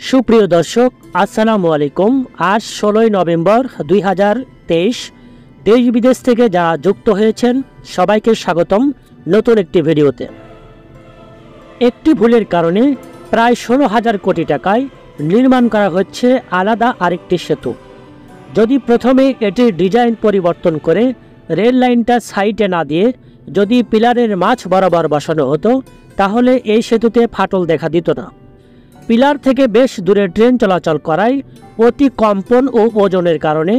সুপ্রিয় দর্শক, আসসালামু আলাইকুম। আজ 16 নভেম্বর 2023। দেশ বিদেশ থেকে যারা যুক্ত হয়েছেন সবাইকে স্বাগতম নতুন একটি ভিডিওতে। একটি ভুলের কারণে প্রায় 16,000 কোটি টাকায় নির্মাণ করা হচ্ছে আলাদা আরেকটি সেতু। যদি প্রথমে এটির ডিজাইন পরিবর্তন করে রেল লাইনটা সাইডে না দিয়ে যদি পিলারের মাঝ বরাবর বসানো হতো তাহলে এই সেতুতে ফাটল দেখা দিত না। পিলার থেকে বেশ দূরে ট্রেন চলাচল করায় অতি কম্পন ও ওজনের কারণে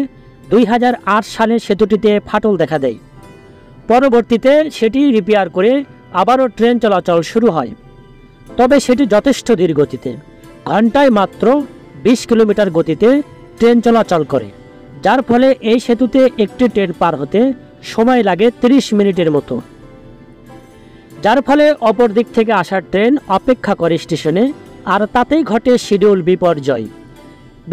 2008 সালে সেতুটিতে ফাটল দেখা দেয়। পরবর্তীতে সেটি রিপেয়ার করে আবারও ট্রেন চলাচল শুরু হয়, তবে সেটি যথেষ্ট ধীর গতিতে, ঘন্টায় মাত্র 20 কিলোমিটার গতিতে ট্রেন চলাচল করে, যার ফলে এই সেতুতে একটি ট্রেন পার হতে সময় লাগে 30 মিনিটের মতো। যার ফলে অপর দিক থেকে আসা ট্রেন অপেক্ষা করে স্টেশনে, আর তাতেই ঘটে শিডিউল বিপর্যয়।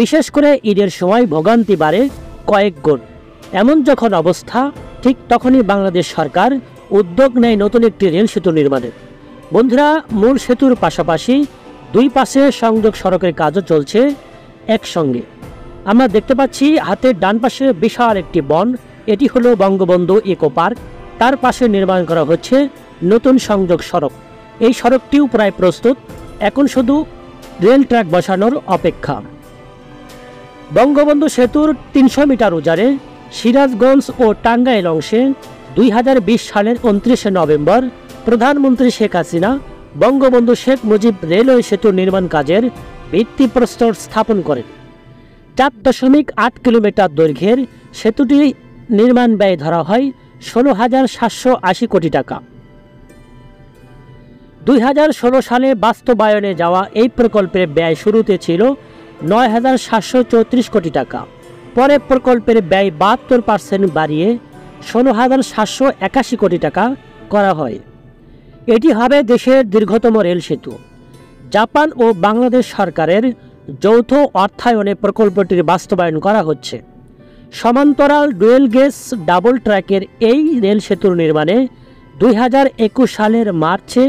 বিশেষ করে ঈদের সময় ভোগান্তি বাড়ে কয়েক গুণ। এমন যখন অবস্থা, ঠিক তখনই বাংলাদেশ সরকার উদ্যোগ নেয় নতুন একটি রেল সেতু নির্মাণের। বন্ধুরা, মূল সেতুর পাশাপাশি দুই পাশে সংযোগ সড়কের কাজও চলছে একসঙ্গে। আমরা দেখতে পাচ্ছি হাতের ডান পাশে বিশাল একটি বন, এটি হলো বঙ্গবন্ধু ইকো পার্ক। তার পাশে নির্মাণ করা হচ্ছে নতুন সংযোগ সড়ক। এই সড়কটিও প্রায় প্রস্তুত, এখন শুধু রেল ট্র্যাক বসানোর অপেক্ষা। বঙ্গবন্ধু সেতুর 300 মিটার উজারে সিরাজগঞ্জ ও টাঙ্গাইল অংশে 2020 সালের 29 নভেম্বর প্রধানমন্ত্রী শেখ হাসিনা বঙ্গবন্ধু শেখ মুজিব রেলওয়ে সেতু নির্মাণ কাজের ভিত্তিপ্রস্তর স্থাপন করেন। 4.8 কিলোমিটার দৈর্ঘ্যের সেতুটি নির্মাণ ব্যয় ধরা হয় 16,780 কোটি টাকা। 2016 সালে বাস্তবায়নে যাওয়া এই প্রকল্পের ব্যয় শুরুতে ছিল 9,734 কোটি টাকা। পরে প্রকল্পের ব্যয় 72% বাড়িয়ে 16,781 কোটি টাকা করা হয়। এটি হবে দেশের দীর্ঘতম রেল সেতু। জাপান ও বাংলাদেশ সরকারের যৌথ অর্থায়নে প্রকল্পটির বাস্তবায়ন করা হচ্ছে। সমান্তরাল ডুয়েল গেজ ডাবল ট্র্যাকের এই রেল সেতুর নির্মাণে 2021 সালের মার্চে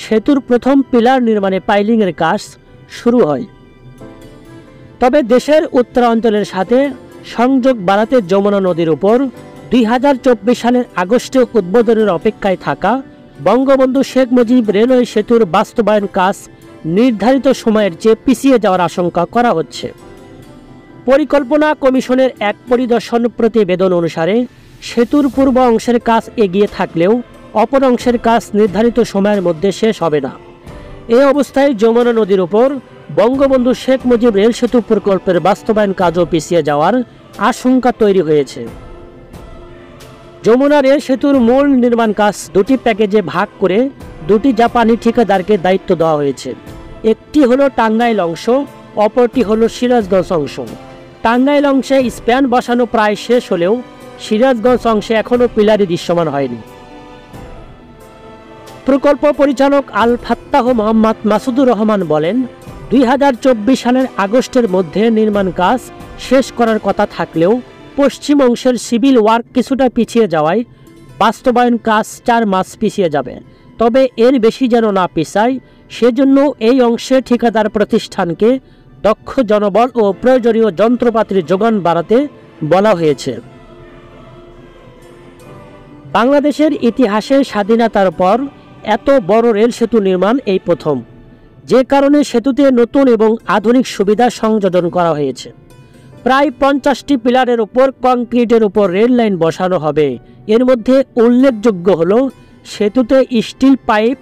সেতুর প্রথম পিলার নির্মাণে পাইলিংয়ের কাজ শুরু হয়। তবে দেশের উত্তরাঞ্চলের সাথে সংযোগ বাড়াতে যমুনা নদীর উপর 2024 সালের আগস্টে উদ্বোধনের অপেক্ষায় থাকা বঙ্গবন্ধু শেখ মুজিব রেলওয়ে সেতুর বাস্তবায়ন কাজ নির্ধারিত সময়ের চেয়ে পিছিয়ে যাওয়ার আশঙ্কা করা হচ্ছে। পরিকল্পনা কমিশনের এক পরিদর্শন প্রতিবেদন অনুসারে সেতুর পূর্ব অংশের কাজ এগিয়ে থাকলেও অপর অংশের কাজ নির্ধারিত সময়ের মধ্যে শেষ হবে না। এই অবস্থায় যমুনা নদীর উপর বঙ্গবন্ধু শেখ মুজিব রেল সেতু প্রকল্পের বাস্তবায়ন কাজও পিছিয়ে যাওয়ার আশঙ্কা তৈরি হয়েছে। যমুনা রেল সেতুর মূল নির্মাণ কাজ দুটি প্যাকেজে ভাগ করে দুটি জাপানি ঠিকাদারকে দায়িত্ব দেওয়া হয়েছে। একটি হলো টাঙ্গাইল অংশ, অপরটি হলো সিরাজগঞ্জ অংশ। টাঙ্গাইল অংশে স্প্যান বসানো প্রায় শেষ হলেও সিরাজগঞ্জ অংশে এখনও পিলারই দৃশ্যমান হয়নি। প্রকল্প পরিচালক আল ফাত্তাহ মোহাম্মদ মাসুদুর রহমান বলেন, 2024 সালের আগস্টের মধ্যে নির্মাণ কাজ শেষ করার কথা থাকলেও পশ্চিম অংশের সিভিল ওয়ার্ক কিছুটা পিছিয়ে যাওয়ায় বাস্তবায়ন কাজ 4 মাস পিছিয়ে যাবে। তবে এর বেশি যেন না পিছায় সেজন্য এই অংশে ঠিকাদার প্রতিষ্ঠানকে দক্ষ জনবল ও প্রয়োজনীয় যন্ত্রপাতির যোগান বাড়াতে বলা হয়েছে। বাংলাদেশের ইতিহাসে স্বাধীনতার পর এত বড় রেল সেতু নির্মাণ এই প্রথম, যে কারণে সেতুতে নতুন এবং আধুনিক সুবিধা সংযোজন করা হয়েছে। প্রায় 50টি পিলারের উপর কংক্রিটের উপর রেল লাইন বসানো হবে। এর মধ্যে উল্লেখযোগ্য হল সেতুতে স্টিল পাইপ,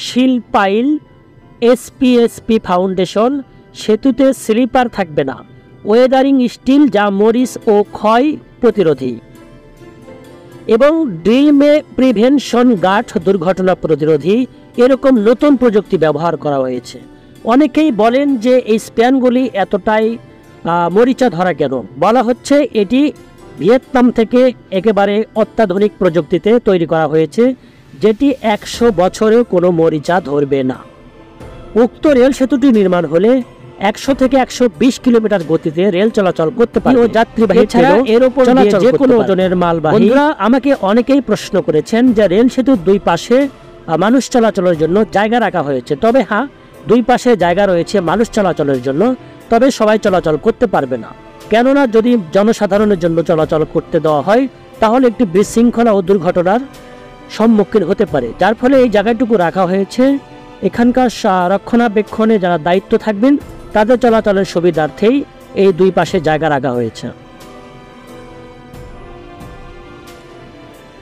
শিল পাইল, এসপিএসপি ফাউন্ডেশন। সেতুতে স্লিপার থাকবে না, ওয়েদারিং স্টিল যা মরিচ ও ক্ষয় প্রতিরোধী, এবং ড্রিমে প্রিভেনশন গার্ড দুর্ঘটনা প্রতিরোধী। এরকম নতুন প্রযুক্তি ব্যবহার করা হয়েছে। অনেকেই বলেন যে এই স্প্যানগুলি এতটাই মরিচা ধরা কেন? বলা হচ্ছে এটি ভিয়েতনাম থেকে একেবারে অত্যাধুনিক প্রযুক্তিতে তৈরি করা হয়েছে, যেটি 100 বছরেও কোনো মরিচা ধরবে না। উক্ত রেল সেতুটি নির্মাণ হলে 100 থেকে 120 কিলোমিটার গতিতে রেল চলাচল করতে পারে ও যাত্রীবাহী ট্রেনও এর উপর যে কোনো ওজনের মালবাহী। বন্ধুরা, আমাকে অনেকেই প্রশ্ন করেছেন যে রেল সেতুর দুই পাশে মানুষ চলাচলের জন্য জায়গা রাখা হয়েছে, তবে হ্যাঁ, দুই পাশে জায়গা রয়েছে মানুষ চলাচলের জন্য, তবে সবাই চলাচল করতে পারবে না। কেননা যদি জনসাধারণের জন্য চলাচল করতে দেওয়া হয় তাহলে একটি বিশৃঙ্খলা ও দুর্ঘটনার সম্মুখীন হতে পারে, যার ফলে এই জায়গাটুকু রাখা হয়েছে। এখানকার রক্ষণাবেক্ষণে যারা দায়িত্ব থাকবেন তাদের চলাচলের সুবিধার্থেই এই দুই পাশে জায়গা রাখা হয়েছে।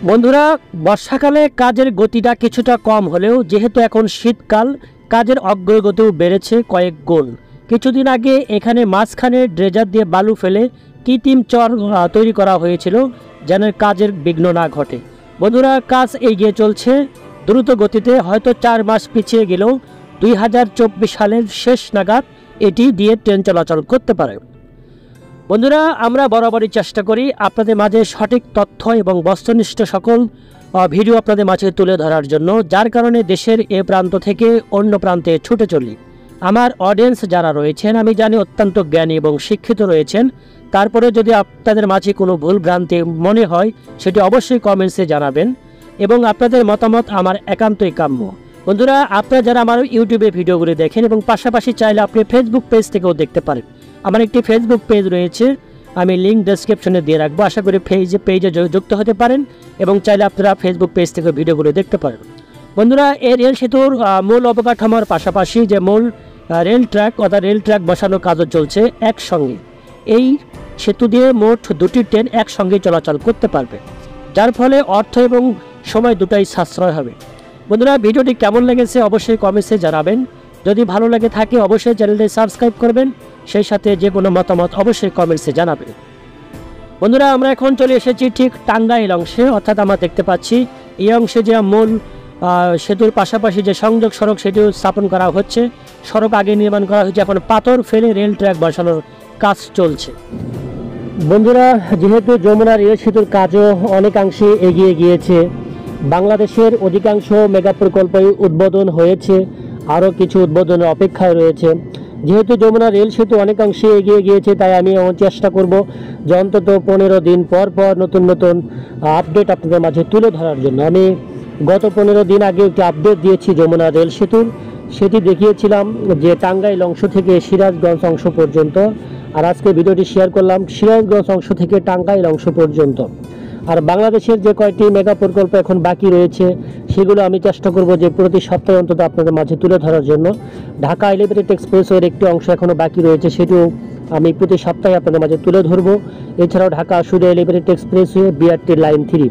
বন্ধুরা, বর্ষাকালে কাজের গতিটা কিছুটা কম হলেও যেহেতু এখন শীতকাল, কাজের অগ্রগতিও বেড়েছে কয়েক গুণ। কিছুদিন আগে এখানে মাঝখানে ড্রেজার দিয়ে বালু ফেলে কৃত্রিম চর তৈরি করা হয়েছিল যেন কাজের বিঘ্ন না ঘটে। বন্ধুরা, কাজ এগিয়ে চলছে দ্রুত গতিতে, হয়তো 4 মাস পিছিয়ে গেলেও 2024 সালের শেষ নাগাদ এটি দিয়ে ট্রেন চলাচল করতে পারে। বন্ধুরা, আমরা বরাবরই চেষ্টা করি আপনাদের মাঝে সঠিক তথ্য এবং বস্তুনিষ্ঠ সকল ভিডিও আপনাদের মাঝে তুলে ধরার জন্য, যার কারণে দেশের এ প্রান্ত থেকে অন্য প্রান্তে ছুটে চলি। আমার অডিয়েন্স যারা রয়েছেন আমি জানি অত্যন্ত জ্ঞানী এবং শিক্ষিত রয়েছেন, তারপরে যদি আপনাদের মাঝে কোনো ভুল ভ্রান্তি মনে হয় সেটি অবশ্যই কমেন্টসে জানাবেন এবং আপনাদের মতামত আমার একান্তই কাম্য। বন্ধুরা, আপনারা যারা আমার ইউটিউবে ভিডিওগুলি দেখেন এবং পাশাপাশি চাইলে আপনি ফেসবুক পেজ থেকেও দেখতে পারেন। আমার একটি ফেসবুক পেজ রয়েছে, আমি লিঙ্ক ডেসক্রিপশনে দিয়ে রাখবো। আশা করি পেজে যুক্ত হতে পারেন এবং চাইলে আপনারা ফেসবুক পেজ থেকে ভিডিওগুলো দেখতে পারেন। বন্ধুরা, এই রেল সেতুর মূল অবকাঠামোর পাশাপাশি যে মূল রেল ট্র্যাক অর্থাৎ রেল ট্র্যাক বসানোর কাজও চলছে একসঙ্গে। এই সেতু দিয়ে মোট 2টি ট্রেন একসঙ্গে চলাচল করতে পারবে, যার ফলে অর্থ এবং সময় দুটাই সাশ্রয় হবে। বন্ধুরা, ভিডিওটি কেমন লেগেছে অবশ্যই কমেন্টসে জানাবেন। যদি ভালো লাগে থাকে অবশ্যই চ্যানেলটি সাবস্ক্রাইব করবেন, সেই সাথে যে কোনো মতামত অবশ্যই কমেন্টসে জানাবেন। বন্ধুরা, আমরা এখন চলে এসেছি ঠিক টাঙ্গাইল অংশে, অর্থাৎ আমরা দেখতে পাচ্ছি এই অংশে যে মূল সেতুর পাশাপাশি যে সংযোগ সড়ক সেটিও স্থাপন করা হচ্ছে। সড়ক আগে নির্মাণ করা হয়েছে, এখন পাথর ফেলে রেল ট্র্যাক বসানোর কাজ চলছে। বন্ধুরা, যেহেতু যমুনা রেল সেতুর কাজও অনেকাংশে এগিয়ে গিয়েছে, বাংলাদেশের অধিকাংশ মেগা প্রকল্পই উদ্বোধন হয়েছে, আরও কিছু উদ্বোধনের অপেক্ষায় রয়েছে। যেহেতু যমুনা রেল সেতু অনেকাংশে এগিয়ে গিয়েছে, তাই আমি চেষ্টা করব যে অন্তত 15 দিন পর পর নতুন নতুন আপডেট আপনাদের মাঝে তুলে ধরার জন্য। আমি গত 15 দিন আগে একটি আপডেট দিয়েছি যমুনা রেল সেতুর, সেটি দেখিয়েছিলাম যে টাঙ্গাইল অংশ থেকে সিরাজগঞ্জ অংশ পর্যন্ত, আর আজকে ভিডিওটি শেয়ার করলাম সিরাজগঞ্জ অংশ থেকে টাঙ্গাইল অংশ পর্যন্ত। আর বাংলাদেশের যে কয়েকটি মেগা প্রকল্প এখন বাকি রয়েছে সেগুলো আমি চেষ্টা করব যে প্রতি সপ্তাহে অন্তত আপনাদের মাঝে তুলে ধরার জন্য। ঢাকা এলিভেটেড এক্সপ্রেসওয়ের একটি অংশ এখনও বাকি রয়েছে, সেটিও আমি প্রতি সপ্তাহে আপনাদের মাঝে তুলে ধরবো। এছাড়াও Dhaka Ashulia elevated expressway, BRT line 3।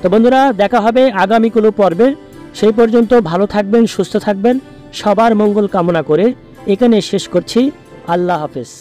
তো বন্ধুরা, দেখা হবে আগামী কোনো পর্বে। সেই পর্যন্ত ভালো থাকবেন, সুস্থ থাকবেন, সবার মঙ্গল কামনা করে এখানে শেষ করছি। আল্লাহ হাফেজ।